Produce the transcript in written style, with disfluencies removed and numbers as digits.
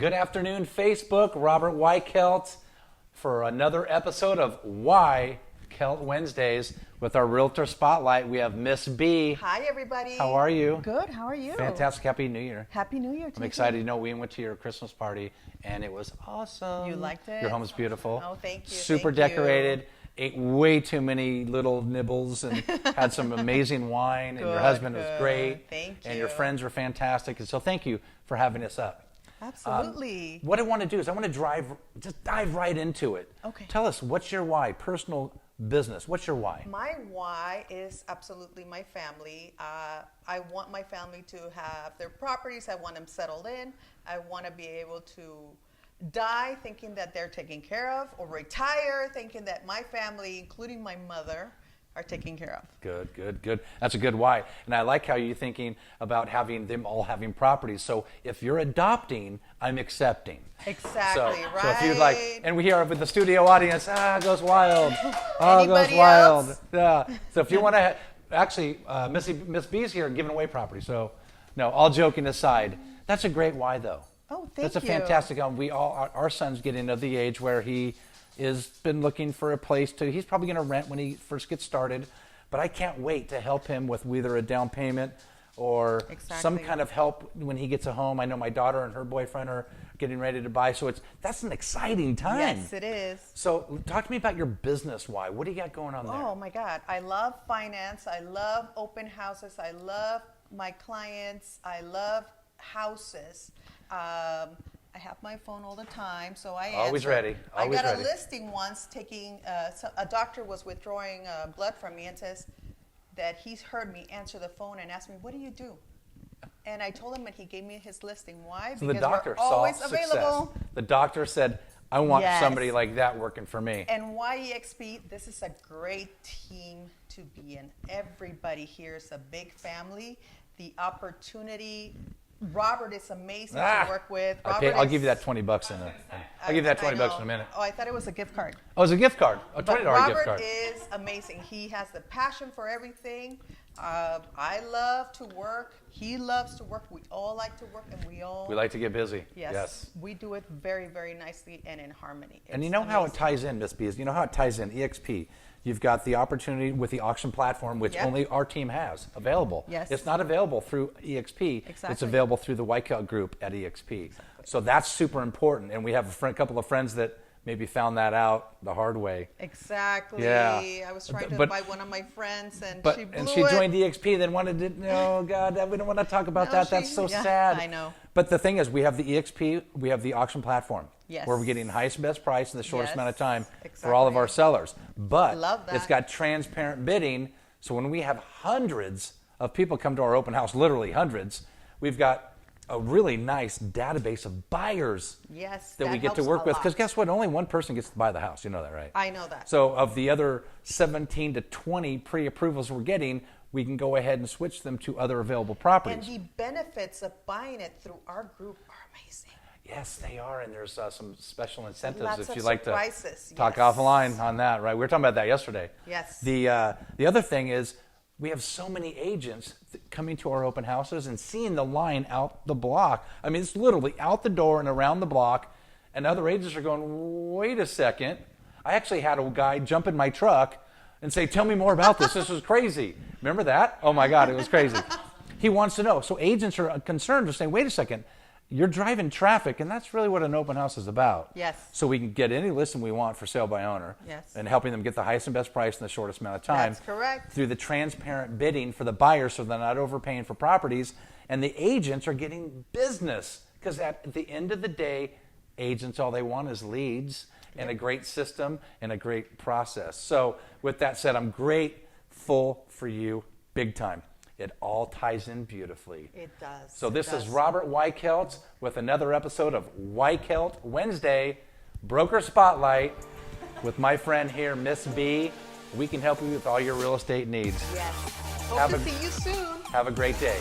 Good afternoon, Facebook. Robert Weichelt for another episode of Weichelt Wednesdays with our Realtor Spotlight. We have Miss B. Hi, everybody. How are you? Good. How are you? Fantastic. Happy New Year. Happy New Year to I'm you. excited. You know, we went to your Christmas party, and it was awesome. You liked it? Your home is beautiful. Oh, thank you. Super Thank you. decorated. Ate way too many little nibbles and had some amazing wine. And your husband was great. Thank And you. your friends were fantastic. And so thank you for having us up. Absolutely. What I want to do is I want to dive right into it. Okay. Tell us, what's your why? Personal business. What's your why? My why is absolutely my family. I want my family to have their properties. I want them settled in. I want to be able to die thinking that they're taken care of, or retire thinking that my family, including my mother, are taken care of. Good. That's a good why. And I like how you're thinking about having them all having properties. So if you're adopting, I'm accepting. Exactly, right. So if you'd like, and we here with the studio audience, it goes wild. Anybody goes wild. else? Yeah. So if you want to, actually, Miss B's here giving away property. So, no, all joking aside, that's a great why though. Oh, thank That's a you. fantastic. We all, our son's getting to the age where he is been looking for a place to. He's probably going to rent when he first gets started, but I can't wait to help him with either a down payment or some kind of help when he gets a home. I know my daughter and her boyfriend are getting ready to buy, so that's an exciting time. Yes, it is. So talk to me about your business. Why? What do you got going on there? Oh my God, I love finance. I love open houses. I love my clients. I love houses. I have my phone all the time, so I Always answer. ready. Always I got ready. a listing once taking, a doctor was withdrawing blood from me and says that he's heard me answer the phone and asked me, what do you do? And I told him, and he gave me his listing. Why? So because the doctor we're always saw available. success. The doctor said, I want Yes. somebody like that working for me. And YEXP, this is a great team to be in. Everybody here is a big family. The opportunity, Robert is amazing to work with. I'll give you that $20 in a. I'll give you that $20 in a minute. Oh, I thought it was a gift card. Oh, it's a gift card, a $20 But gift Robert card. is amazing. He has the passion for everything. I love to work. He loves to work. We all like to work, and we like to get busy. Yes. We do it very, very nicely and in harmony. And you It's know how it amazing. ties in, Miss B, is you know how it ties in, EXP. You've got the opportunity with the auction platform, which Yep. only our team has available. Yes. It's not available through EXP. It's Exactly. available through the Weichelt Group at EXP. So that's super important. And we have a couple of friends that maybe found that out the hard way. Exactly. Yeah. I was trying to But- invite one of my friends, and But she blew and she it. joined EXP, then wanted to. No, God, we don't want to talk about No, that. That's so yeah, sad. I know. But the thing is, we have the EXP, we have the auction platform, Yes. where we're getting the highest and best price in the shortest Yes, amount of time for all of exactly. our sellers. But Love that. it's got transparent bidding. So when we have hundreds of people come to our open house, literally hundreds, we've got a really nice database of buyers Yes, that we get to helps work a with. lot. Because guess what? Only one person gets to buy the house. You know that, right? I know that. So of the other 17 to 20 pre-approvals we're getting, we can go ahead and switch them to other available And properties. the benefits of buying it through our group are amazing. Yes, they are, and there's some special incentives Lots if of you'd like to surprises, talk yes. offline on that, right? We were talking about that yesterday. Yes. The other thing is we have so many agents coming to our open houses and seeing the line out the block. I mean, it's literally out the door and around the block, and other agents are going, wait a second. I actually had a guy jump in my truck and say, tell me more about this. This was crazy. Remember that? Oh my God, it was crazy. He wants to know. So agents are concerned to say, wait a second, you're driving traffic, and that's really what an open house is about. Yes. So we can get any listing we want for sale by owner. Yes. And helping them get the highest and best price in the shortest amount of time. That's correct. Through the transparent bidding for the buyers, so they're not overpaying for properties. And the agents are getting business, because at the end of the day, agents, all they want is leads and a great system and a great process. So with that said, I'm grateful for you big time. It all ties in beautifully. It does. So It this does. is Robert Weichelt with another episode of Weichelt Wednesday Broker Spotlight with my friend here, Miss B. We can help you with all your real estate needs. Yes. Hope Have to a- see you soon. Have a great day.